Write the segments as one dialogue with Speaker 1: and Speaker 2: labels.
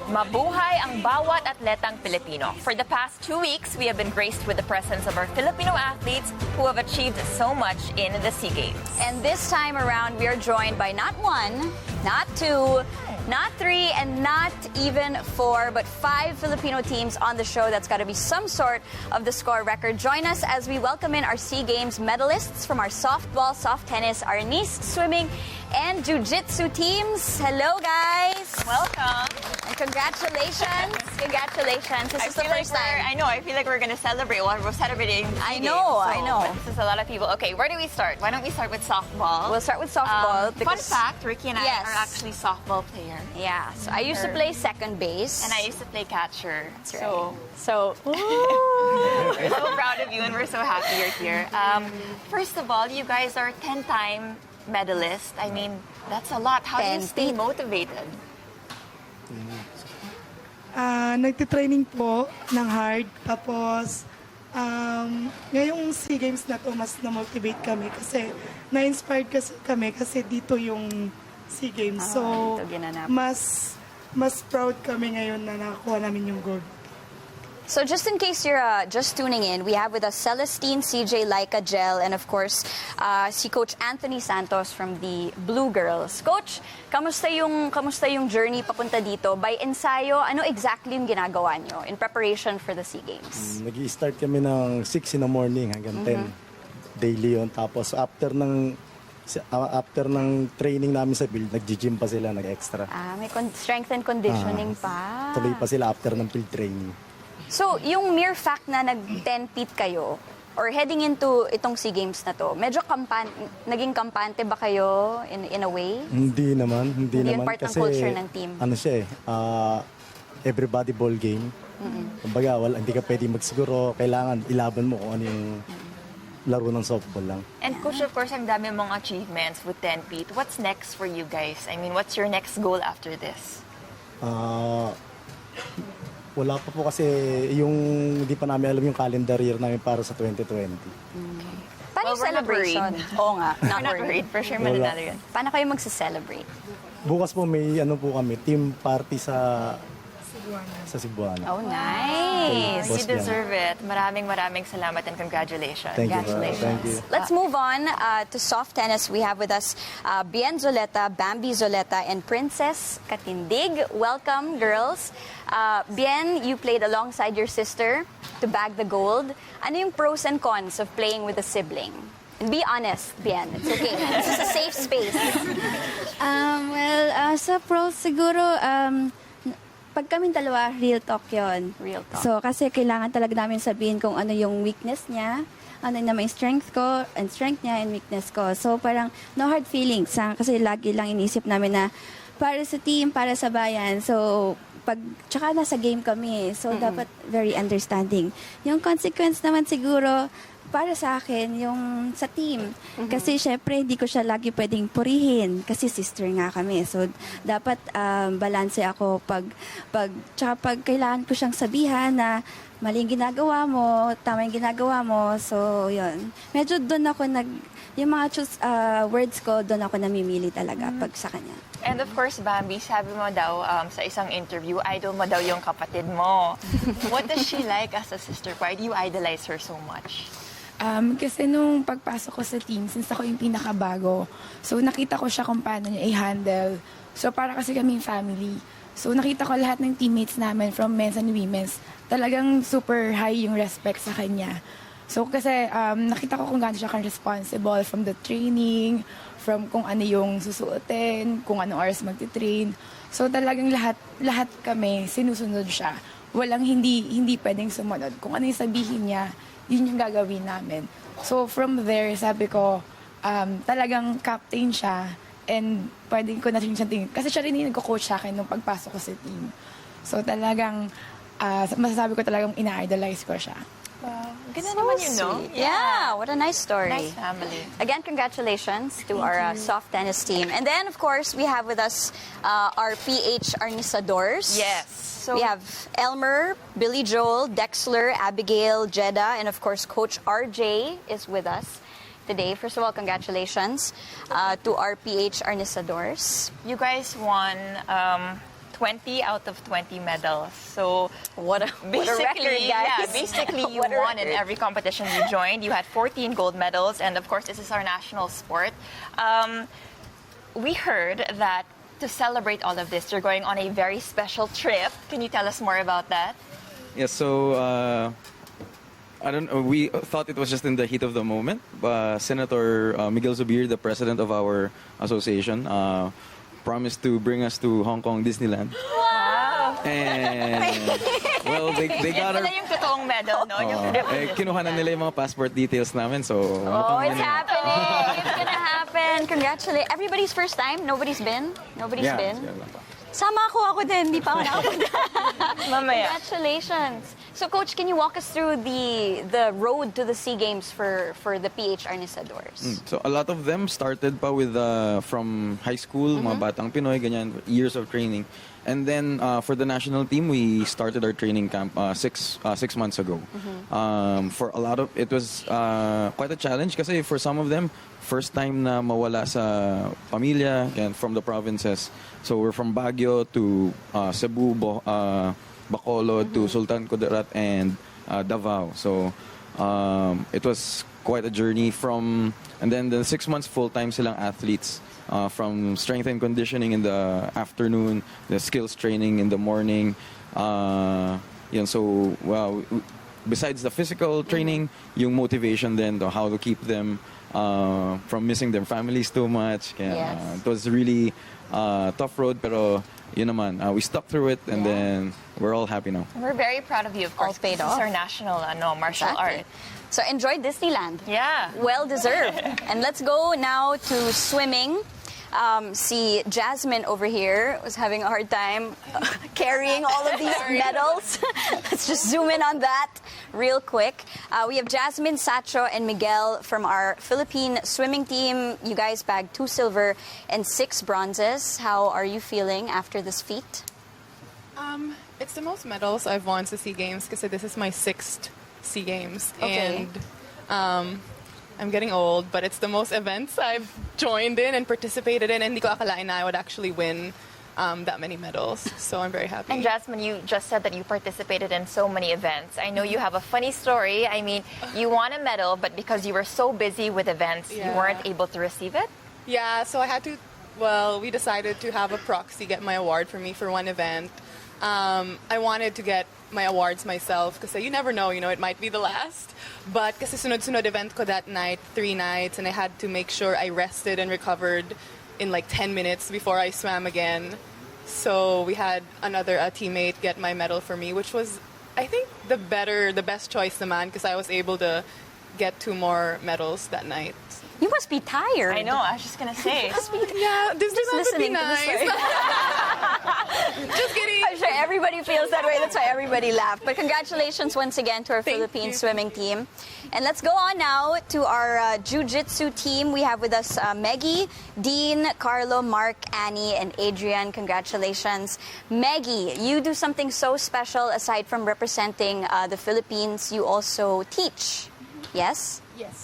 Speaker 1: Mabuhay ang bawat atletang Pilipino. For the past 2 weeks, we have been graced with the presence of our Filipino athletes who have achieved so much in the SEA Games.
Speaker 2: And this time around, we are joined by not 1, not 2, not 3, and not even 4, but 5 Filipino teams on the show. That's got to be some sort of the score record. Join us as we welcome in our SEA Games medalists from our softball, soft tennis, Arnis, swimming, and Jiu-Jitsu teams. Hello, guys.
Speaker 1: Welcome.
Speaker 2: And congratulations. Congratulations. This is the first time.
Speaker 1: I know. I feel like we're going to celebrate. Well, we're celebrating.
Speaker 2: I know.
Speaker 1: But this is a lot of people. Okay, where do we start? Why don't we start with softball?
Speaker 2: We'll start with softball.
Speaker 1: Fun fact, Ricky and I
Speaker 2: Yes.
Speaker 1: are actually softball players.
Speaker 2: Yeah, so I used to play second base.
Speaker 1: And I used to play catcher.
Speaker 2: That's right. So
Speaker 1: We're so proud of you and we're so happy you're here. First of all, you guys are 10-time medalists. I mean, that's a lot. How do you stay motivated?
Speaker 3: Nagtitraining po ng hard. Tapos, ngayong SEA Games na to, mas na-motivate kami kasi na-inspired kami kasi dito yung SEA Games. So,
Speaker 2: dito ginanap.
Speaker 3: mas proud kami ngayon na nakakuha namin yung gold.
Speaker 2: So just in case you're just tuning in, we have with us Celestine, CJ, Laika, Gel, and of course, si Coach Anthony Santos from the Blue Girls. Coach, kamusta yung journey papunta dito? By ensayo, ano exactly yung ginagawa nyo in preparation for the SEA Games?
Speaker 4: Nag-i-start kami ng 6 in the morning hanggang 10 daily yun. Tapos after ng training namin sa field, nag-gym pa sila, nag-extra.
Speaker 2: May strength and conditioning pa.
Speaker 4: Tuloy pa sila after ng field training.
Speaker 2: So, yung mere fact na nag-10-peat kayo, or heading into itong SEA Games na to, medyo naging kampante ba kayo in a way?
Speaker 4: Hindi naman.
Speaker 2: Hindi yun part ng culture ng team?
Speaker 4: Ano siya everybody ball game. Kumbaga, hindi ka pwede magsiguro, kailangan ilaban mo kung ano yung laro ng softball lang.
Speaker 1: And Coach, of course, ang dami mong achievements with 10-peat. What's next for you guys? I mean, what's your next goal after this?
Speaker 4: Wala pa po kasi hindi pa namin alam yung calendar year namin para sa 2020.
Speaker 2: Paano yung celebration? Oo nga,
Speaker 1: We're not worried. For sure, mananalo yun.
Speaker 2: Paano kayo magse-celebrate?
Speaker 4: Bukas po may po kami, team party sa Cebuana.
Speaker 2: Oh, nice!
Speaker 1: You deserve it. Maraming salamat and congratulations.
Speaker 4: Thank you.
Speaker 2: Congratulations.
Speaker 4: Thank you.
Speaker 2: Let's move on to soft tennis. We have with us Bien Zoleta, Bambi Zoleta, and Princess Katindig. Welcome, girls. Bien, you played alongside your sister to bag the gold. Ano yung pros and cons of playing with a sibling? And be honest, Bien. It's okay. This is a safe space.
Speaker 5: Sa pros siguro, pag kaming dalawa, real talk yun.
Speaker 2: Real talk.
Speaker 5: So, kasi kailangan talaga namin sabihin kung ano yung weakness niya, ano naman yung strength ko, and strength niya, and weakness ko. So, parang no hard feelings. Kasi lagi lang inisip namin na para sa team, para sa bayan. So, tsaka nasa game kami. So, dapat very understanding. Yung consequence naman siguro, para sa akin, yung sa team. Kasi syempre, hindi ko siya lagi pwedeng purihin. Kasi sister nga kami. So, dapat balanse ako tsaka pag kailangan ko siyang sabihan na mali yung ginagawa mo, tama yung ginagawa mo. So, yun. Medyo doon ako yung mga words ko, doon ako namimili talaga pag sa kanya.
Speaker 1: And of course, Bambi, sabi mo daw sa isang interview, idol mo daw yung kapatid mo. What does she like as a sister? Why do you idolize her so much?
Speaker 6: Kasi nung pagpasok ko sa team, since ako yung pinakabago, so nakita ko siya kung paano niya i-handle. So para kasi kaming family. So nakita ko lahat ng teammates namin from men's and women's, talagang super high yung respect sa kanya. So kasi nakita ko kung gaano siya responsible from the training, from kung ano yung susuotin, kung anong oras magti-train. So talagang lahat kami sinusunod siya. Walang hindi pwedeng sumunod. Kung ano yung sabihin niya, yun yung gagawin namin. So from there, sabi ko, talagang captain siya and pwedeng ko na rin siya tingin. Kasi siya rin yung nagko-coach sa akin nung pagpasok ko sa team. So talagang, masasabi ko talagang ina-idolize ko siya.
Speaker 1: Wow. Ganda naman yun, no?
Speaker 2: Yeah, what a nice story.
Speaker 1: Nice family.
Speaker 2: Again, congratulations to our soft tennis team. And then, of course, we have with us our PH Arnisadores.
Speaker 1: Yes. So
Speaker 2: we have Elmer, Billy Joel, Dexler, Abigail, Jeddah, and of course, Coach RJ is with us today. First of all, congratulations to our PH Arnisadores.
Speaker 1: you guys won 20 out of 20 medals. So
Speaker 2: What a record, guys.
Speaker 1: Yeah, basically you
Speaker 2: What a
Speaker 1: won in
Speaker 2: record.
Speaker 1: every competition you joined. You had 14 gold medals, and of course, this is our national sport. We heard that to celebrate all of this, you're going on a very special trip. Can you tell us more about that?
Speaker 7: Yeah, so I don't know. We thought it was just in the heat of the moment. Senator Miguel Zubir, the president of our association, promised to bring us to Hong Kong Disneyland.
Speaker 1: Wow!
Speaker 7: And well, they got
Speaker 1: Yan
Speaker 7: our.
Speaker 1: pala yung totoong medal, no? Yung
Speaker 7: Kinuha na nila yung mga passport details namin, so...
Speaker 2: Oh, it's happening. It's gonna happen. Congratulations. Everybody's first time? Nobody's been? Nobody's been? Sama ako din. Hindi pa ako nakapunta.
Speaker 1: Mamaya.
Speaker 2: Congratulations. So, Coach, can you walk us through the road to the SEA Games for the PH Arnisadores?
Speaker 7: So a lot of them started pa with from high school, mga batang Pinoy, ganyan, years of training. And then for the national team, we started our training camp 6 months ago. For a lot of, it was quite a challenge kasi for some of them, first time na mawala sa pamilya and from the provinces. So we're from Baguio to Cebu, Bacolod to Sultan Kudarat and Davao. So it was quite a journey from, and then the 6 months full-time silang athletes. From strength and conditioning in the afternoon, the skills training in the morning. So besides the physical training, yung motivation then, how to keep them from missing their families too much. It was really tough road, pero yun naman, we stuck through it, and then we're all happy now.
Speaker 1: We're very proud of you, of course.
Speaker 2: All paid
Speaker 1: this
Speaker 2: off.
Speaker 1: is our national martial art.
Speaker 2: So enjoy Disneyland.
Speaker 1: Yeah.
Speaker 2: Well deserved. And let's go now to swimming. See, Jasmine over here was having a hard time carrying all of these medals. Let's just zoom in on that real quick. We have Jasmine, Sacho, and Miguel from our Philippine swimming team. You guys bagged 2 silver and 6 bronzes. How are you feeling after this feat?
Speaker 8: It's the most medals I've won to SEA Games because this is my 6th SEA Games.
Speaker 2: Okay.
Speaker 8: And I'm getting old, but it's the most events I've joined in and participated in, and hindi ko akalain na I would actually win that many medals. So I'm very happy.
Speaker 1: And Jasmine, you just said that you participated in so many events. I know you have a funny story. I mean, you won a medal, but because you were so busy with events, you weren't able to receive it?
Speaker 8: Yeah, so I had to, we decided to have a proxy get my award for me for one event. I wanted to get my awards myself because you never know, it might be the last. But kasi sunod-sunod event ko that night, 3 nights, and I had to make sure I rested and recovered in like 10 minutes before I swam again. So we had another teammate get my medal for me, which was, I think, the best choice naman because I was able to get 2 more medals that night.
Speaker 2: You must be tired.
Speaker 1: I know, I was just going to say.
Speaker 8: Yeah, this
Speaker 2: Just listening to the story.
Speaker 8: Just kidding.
Speaker 2: I'm sure everybody feels that way. That's why everybody laughed. But congratulations once again to our
Speaker 8: Thank
Speaker 2: Philippine
Speaker 8: you.
Speaker 2: swimming team. And let's go on now to our Jiu-Jitsu team. We have with us Meggie, Dean, Carlo, Mark, Annie, and Adrian. Congratulations. Meggie, you do something so special aside from representing the Philippines. You also teach. Yes?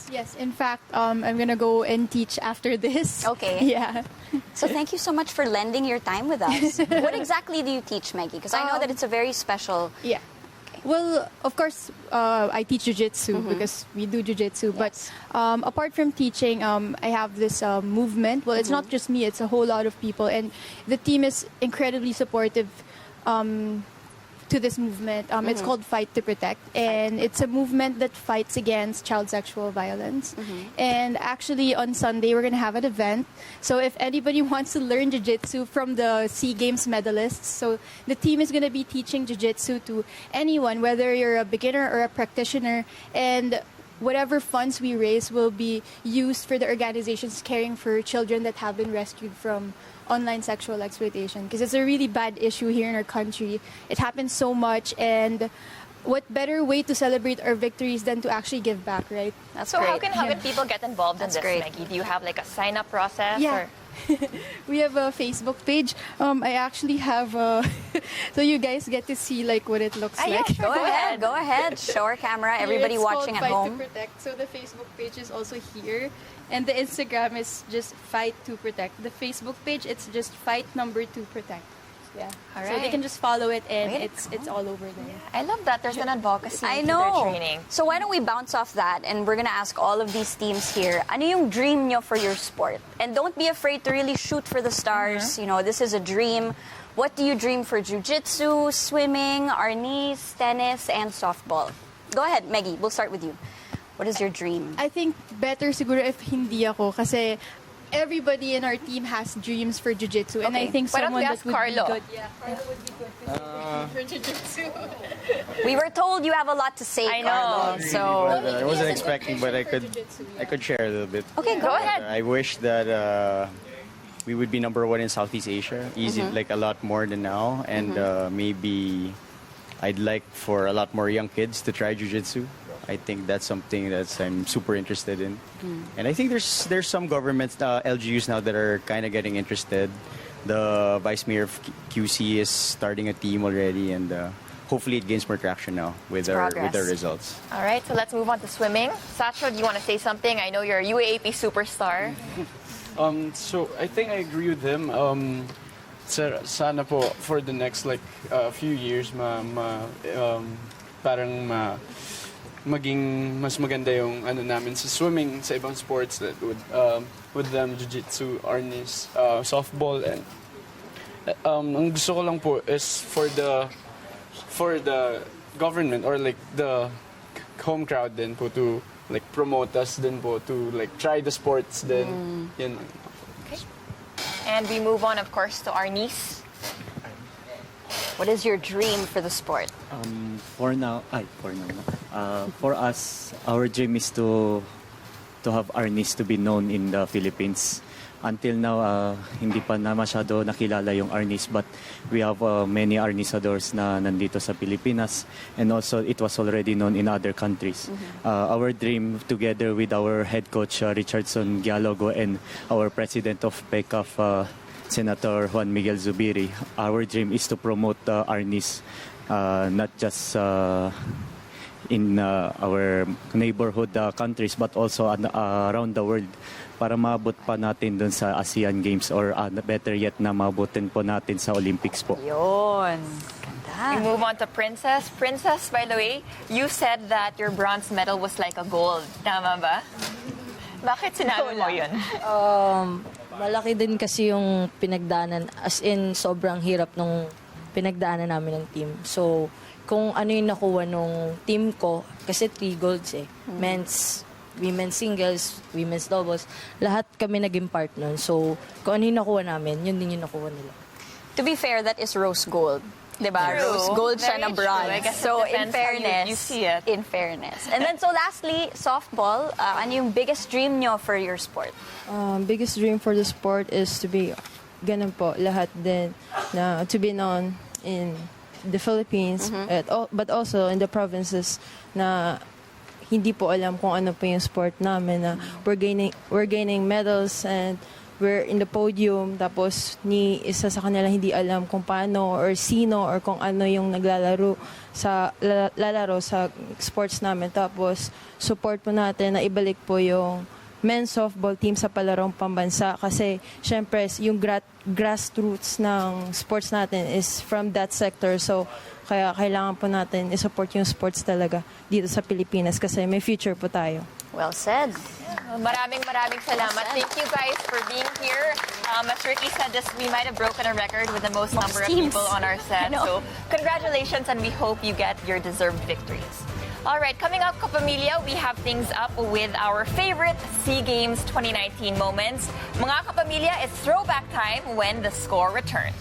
Speaker 9: Yes. In fact, I'm gonna go and teach after this.
Speaker 2: Okay.
Speaker 9: Yeah.
Speaker 2: So thank you so much for lending your time with us. What exactly do you teach, Meggie? Because I know that it's a very special...
Speaker 9: Yeah. Well, of course, I teach Jiu-Jitsu because we do Jiu-Jitsu.
Speaker 2: Yes.
Speaker 9: But apart from teaching, I have this movement. Well, it's not just me. It's a whole lot of people. And the team is incredibly supportive to this movement. It's called Fight to Protect. And it's a movement that fights against child sexual violence. And actually, on Sunday, we're going to have an event. So if anybody wants to learn Jiu-Jitsu from the SEA Games medalists, so the team is going to be teaching Jiu-Jitsu to anyone, whether you're a beginner or a practitioner. And whatever funds we raise will be used for the organizations caring for children that have been rescued from online sexual exploitation, because it's a really bad issue here in our country. It happens so much, and what better way to celebrate our victories than to actually give back, right?
Speaker 2: That's
Speaker 1: So
Speaker 2: great.
Speaker 1: how can people get involved
Speaker 2: That's
Speaker 1: in this,
Speaker 2: great.
Speaker 1: Meggie? Do you have like a sign-up process?
Speaker 9: Yeah.
Speaker 1: Or?
Speaker 9: We have a Facebook page. I actually have so you guys get to see like what it looks
Speaker 1: Yeah,
Speaker 9: like.
Speaker 1: sure.
Speaker 2: Go ahead, go ahead. Show our camera. Everybody
Speaker 9: It's
Speaker 2: watching
Speaker 9: called
Speaker 2: at
Speaker 9: Fight
Speaker 2: home.
Speaker 9: to Protect. So the Facebook page is also here, and the Instagram is just Fight to Protect. The Facebook page, it's just Fight number 2 Protect. Yeah.
Speaker 1: All
Speaker 9: So they
Speaker 1: right.
Speaker 9: can just follow it and
Speaker 1: Way to
Speaker 9: it's all over there.
Speaker 1: I love that. There's an advocacy
Speaker 2: I
Speaker 1: to
Speaker 2: know.
Speaker 1: their training.
Speaker 2: So why don't we bounce off that and we're gonna ask all of these teams here, ano yung dream nyo for your sport? And don't be afraid to really shoot for the stars. You know, this is a dream. What do you dream for jiu-jitsu, swimming, arnis, tennis, and softball? Go ahead, Maggie. We'll start with you. What is your dream?
Speaker 9: I think better siguro if hindi ako kasi everybody in our team has dreams for jiu-jitsu and I
Speaker 1: Okay.
Speaker 9: think
Speaker 1: Why don't
Speaker 9: someone
Speaker 1: we
Speaker 9: that
Speaker 1: ask
Speaker 9: would
Speaker 1: Carlo?
Speaker 9: be good. Yeah, Carlo would be good for jiu-jitsu.
Speaker 2: We were told you have a lot to say,
Speaker 1: I know.
Speaker 2: Carlo. So
Speaker 10: I wasn't expecting, but I could share a little bit.
Speaker 2: okay, go ahead.
Speaker 10: I wish that we would be number one in Southeast Asia, easy, like a lot more than now, and maybe I'd like for a lot more young kids to try jiu-jitsu. I think that's something that I'm super interested in, and I think there's some governments, LGUs now that are kind of getting interested. The Vice Mayor of QC is starting a team already, and hopefully it gains more traction now with our
Speaker 2: progress.
Speaker 10: results.
Speaker 1: All right, so let's move on to swimming. Sacho, do you want to say something? I know you're a UAAP superstar.
Speaker 11: So I think I agree with him. Sana po for the next few years maging mas maganda yung ano namin sa swimming, sa ibang sports that with them jiu-jitsu, arnis, softball, and ang gusto ko lang po is for the government or like the home crowd din po to like promote us din po to like try the sports din. Yan.
Speaker 1: And we move on, of course, to Arnis.
Speaker 2: What is your dream for the sport?
Speaker 12: For us, our dream is to have Arnis to be known in the Philippines. Until now, hindi pa na masyado nakilala yung Arnis, but we have many Arnisadores na nandito sa Pilipinas, and also it was already known in other countries. Our dream, together with our head coach Richardson Dialogo and our president of PECAF, Senator Juan Miguel Zubiri, our dream is to promote Arnis, not just in our neighborhood countries, but also around the world, para maabot pa natin dun sa ASEAN Games or better yet na maabutin po natin sa Olympics po.
Speaker 2: Yun.
Speaker 1: We move on to Princess. Princess, by the way, you said that your bronze medal was like a gold. Tama ba? Bakit sinabi mo yun?
Speaker 13: Malaki din kasi yung pinagdaanan, as in sobrang hirap nung pinagdaanan namin ng team. So, kung ano yung nakuha nung team ko, kasi 3 golds men's, women's singles, women's doubles, lahat kami naging part nun. So, kung ano yung nakuha namin, yun din yung nakuha nila.
Speaker 2: To be fair, that is rose gold. Diba?
Speaker 1: True.
Speaker 2: Rose gold siya
Speaker 1: Very
Speaker 2: na bronze.
Speaker 1: true. I guess it
Speaker 2: So, in
Speaker 1: depends how
Speaker 2: fairness,
Speaker 1: you see it.
Speaker 2: in fairness. And then, so lastly, softball. Ano yung biggest dream nyo for your sport?
Speaker 14: Biggest dream for the sport is to be, ganun po, lahat din, na to be known in the Philippines, but also in the provinces na hindi po alam kung ano po yung sport namin, na we're gaining medals and we're in the podium, tapos ni isa sa kanila hindi alam kung paano or sino or kung ano yung lalaro sa sports namin, tapos support po natin na ibalik po yung men's softball team sa palarong pambansa, kasi syempre yung grassroots ng sports natin is from that sector, so kaya kailangan po natin i-support yung sports talaga dito sa Pilipinas kasi may future po tayo.
Speaker 2: Well said.
Speaker 1: Maraming salamat. Thank you guys for being here. As Ricky said, we might have broken a record with the most number of
Speaker 2: teams.
Speaker 1: people on our set. So congratulations, and we hope you get your deserved victories. All right, coming up, Kapamilya, we have things up with our favorite SEA Games 2019 moments. Mga Kapamilya, it's throwback time when the score returns.